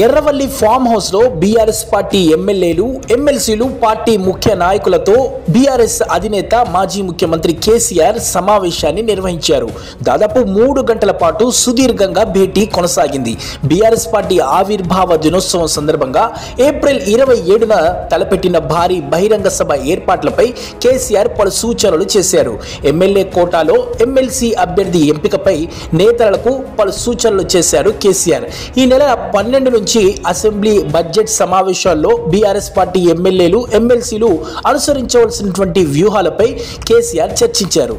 Erravalli farm house లో BRS party ఎమ్మెల్యేలు ఎమ్మెల్సీలు పార్టీ ముఖ్య నాయకులతో బీఆర్ఎస్ అధినేత మాజీ ముఖ్యమంత్రి కేసీఆర్ సమావేశాన్ని నిర్వహించారు. దాదాపు 3 గంటల పాటు సుదీర్ఘంగా భేటీ కొనసాగింది. బీఆర్ఎస్ పార్టీ ఆవిర్భావ దినోత్సవం సందర్భంగా ఏప్రిల్ 27న తలపెట్టిన భారీ బహిరంగ సభ ఏర్పాట్లపై కేసీఆర్ పలు సూచనలు చేశారు. ఎమ్మెల్యే కోటాలో ఎమ్మెల్సీ అభ్యర్థి ఎంపికపై నేతలకు పలు సూచనలు చేశారు కేసీఆర్. ఈ నెల 12 నుంచి అసెంబ్లీ బడ్జెట్ సమావేశాల్లో బీఆర్ఎస్ పార్టీ ఎమ్మెల్యేలు ఎమ్మెల్సీలు అనుసరించవలసినటువంటి వ్యూహాలపై కేసీఆర్ చర్చించారు.